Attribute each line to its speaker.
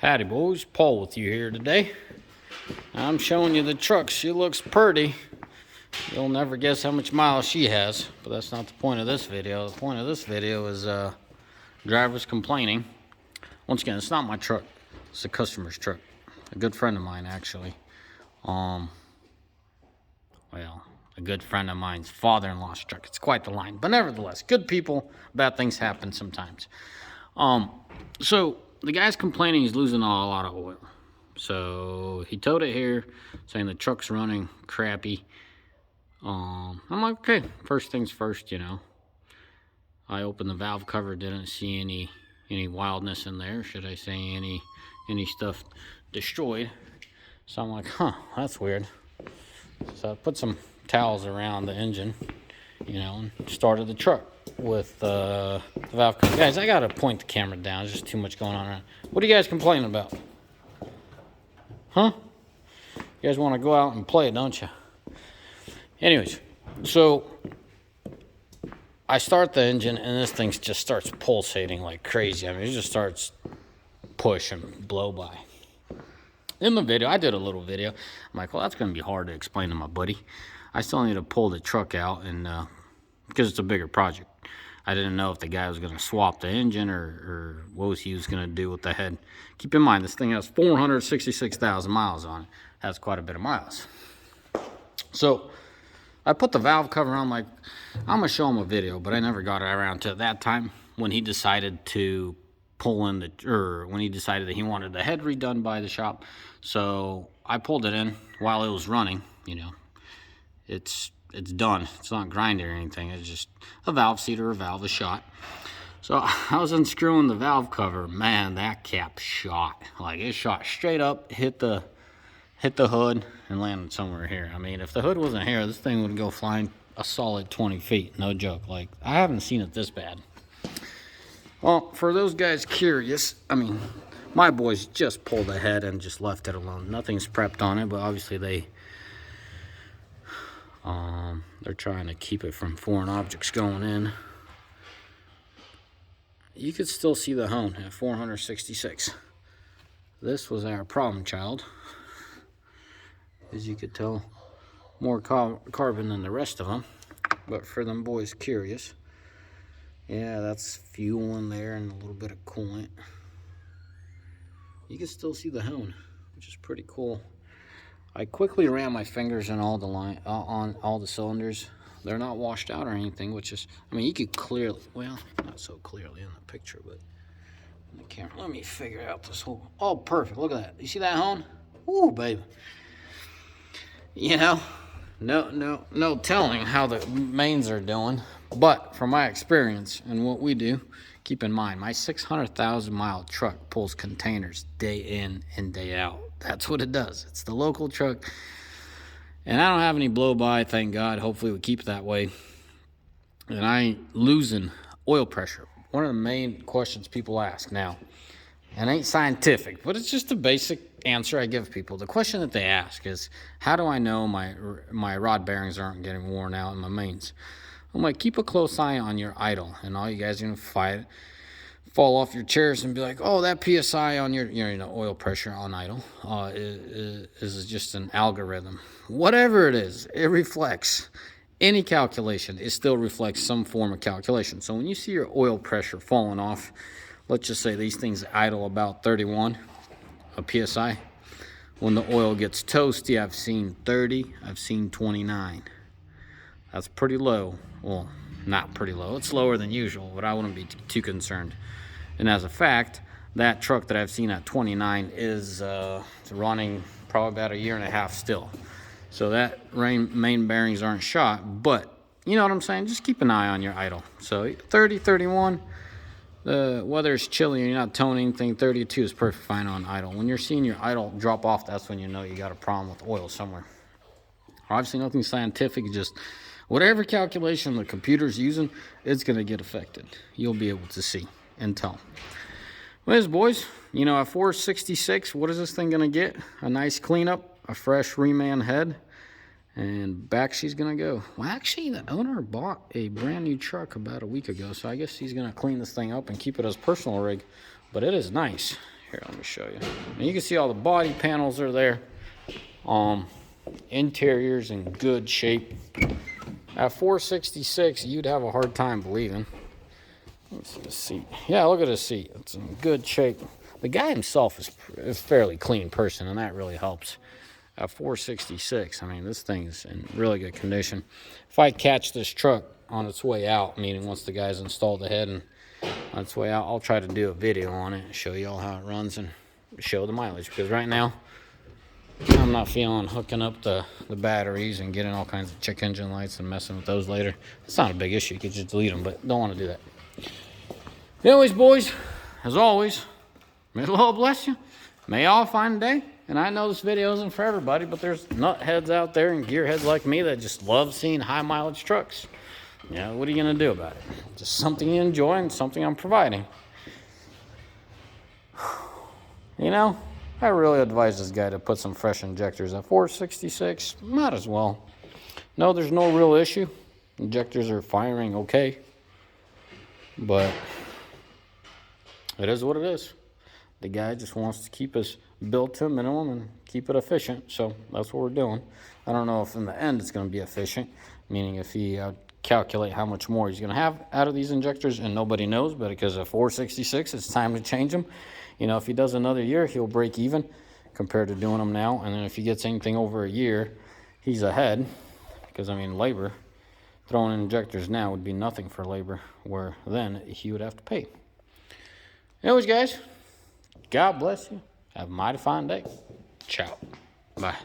Speaker 1: Howdy boys, Paul with you here today. I'm showing you the truck. She looks pretty. You'll never guess how much miles she has, but that's not the point of this video. The point of this video is drivers complaining. Once again, it's not my truck. It's a customer's truck. A good friend of mine, actually. Well, a good friend of mine's father-in-law's truck. It's quite the line, but nevertheless, good people, bad things happen sometimes. So the guy's complaining he's losing a lot of oil. So he towed it here, saying the truck's running crappy. I'm like, okay, first things first, you know. I opened the valve cover, didn't see any wildness in there. Should I say any stuff destroyed? So I'm like, huh, that's weird. So I put some towels around the engine, you know, and started the truck with the valve cover. Guys, I gotta point the camera down. There's just too much going on around. What are you guys complaining about? Huh? You guys want to go out and play, don't you? Anyways, so I start the engine and this thing just starts pulsating like crazy. I mean, it just starts pushing, blow by. In the video, I did a little video. I'm like, well, that's going to be hard to explain to my buddy. I still need to pull the truck out and because it's a bigger project. I didn't know if the guy was going to swap the engine or what he was going to do with the head. Keep in mind, this thing has 466,000 miles on it. That's quite a bit of miles. So I put the valve cover on, like, I'm going to show him a video, but I never got around to that time when he decided to pull in when he decided that he wanted the head redone by the shop. So I pulled it in while it was running, you know. It's done. It's not grinding or anything. It's just a valve seat or a valve, a shot. So I was unscrewing the valve cover. Man, that cap shot. Like, it shot straight up, hit the hood, and landed somewhere here. I mean, if the hood wasn't here, this thing would go flying a solid 20 feet. No joke. Like, I haven't seen it this bad. Well, for those guys curious, I mean, my boys just pulled ahead and just left it alone. Nothing's prepped on it, but obviously they're trying to keep it from foreign objects going in. You could still see the hone at 466. This was our problem child. As you could tell, more carbon than the rest of them. But for them boys curious, yeah, that's fuel in there and a little bit of coolant. You can still see the hone, which is pretty cool. I quickly ran my fingers in all the on all the cylinders. They're not washed out or anything, which is, I mean, you could clearly, well, not so clearly in the picture, but in the camera. Let me figure out this whole, oh, perfect. Look at that. You see that hone? Ooh, baby. You know, no telling how the mains are doing, but from my experience and what we do, keep in mind, my 600,000 mile truck pulls containers day in and day out. That's what it does. It's the local truck. And I don't have any blow-by, thank God. Hopefully we keep it that way. And I ain't losing oil pressure. One of the main questions people ask now, and ain't scientific, but it's just a basic answer I give people. The question that they ask is, how do I know my rod bearings aren't getting worn out in my mains? I'm like, keep a close eye on your idle. And all you guys are going to fall off your chairs and be like, oh, that PSI on your oil pressure on idle is just an algorithm. Whatever it is, it reflects any calculation. It still reflects some form of calculation. So when you see your oil pressure falling off, let's just say these things idle about 31 a PSI. When the oil gets toasty, I've seen 30, I've seen 29. That's pretty low. Well, not pretty low. It's lower than usual, but I wouldn't be too concerned. And as a fact, that truck that I've seen at 29 is running probably about a year and a half still. So that main bearings aren't shot, but you know what I'm saying? Just keep an eye on your idle. So 30, 31, the weather is chilly and you're not towing anything, 32 is perfect fine on idle. When you're seeing your idle drop off, that's when you know you got a problem with oil somewhere. Obviously nothing scientific, just whatever calculation the computer's using, it's going to get affected. You'll be able to see and tell. Well, boys, you know, at 466, what is this thing going to get? A nice cleanup, a fresh reman head, and back she's going to go. Well, actually, the owner bought a brand new truck about a week ago, so I guess he's going to clean this thing up and keep it as personal rig, but it is nice. Here, let me show you. And you can see all the body panels are there. Interior's in good shape. At $466, you'd have a hard time believing. Let's see the seat. Yeah, look at the seat. It's in good shape. The guy himself is a fairly clean person, and that really helps. At $466, I mean, this thing's in really good condition. If I catch this truck on its way out, meaning once the guy's installed the head and on its way out, I'll try to do a video on it and show you all how it runs and show the mileage. Because right now, I'm not feeling hooking up the batteries and getting all kinds of check engine lights and messing with those later. It's not a big issue. You could just delete them, but don't want to do that. Anyways, boys, as always, may the Lord bless you. May y'all find a day. And I know this video isn't for everybody, but there's nutheads out there and gearheads like me that just love seeing high mileage trucks. Yeah, what are you going to do about it? Just something you enjoy and something I'm providing. You know, I really advise this guy to put some fresh injectors at $466. Might as well. No, there's no real issue. Injectors are firing okay. But it is what it is. The guy just wants to keep his build to a minimum and keep it efficient. So that's what we're doing. I don't know if in the end it's going to be efficient. Meaning if he calculate how much more he's going to have out of these injectors, and nobody knows, but because at $466 it's time to change them. You know, if he does another year, he'll break even compared to doing them now. And then if he gets anything over a year, he's ahead. Because I mean, labor, throwing in injectors now would be nothing for labor, where then he would have to pay. Anyways, guys, God bless you. Have a mighty fine day. Ciao. Bye.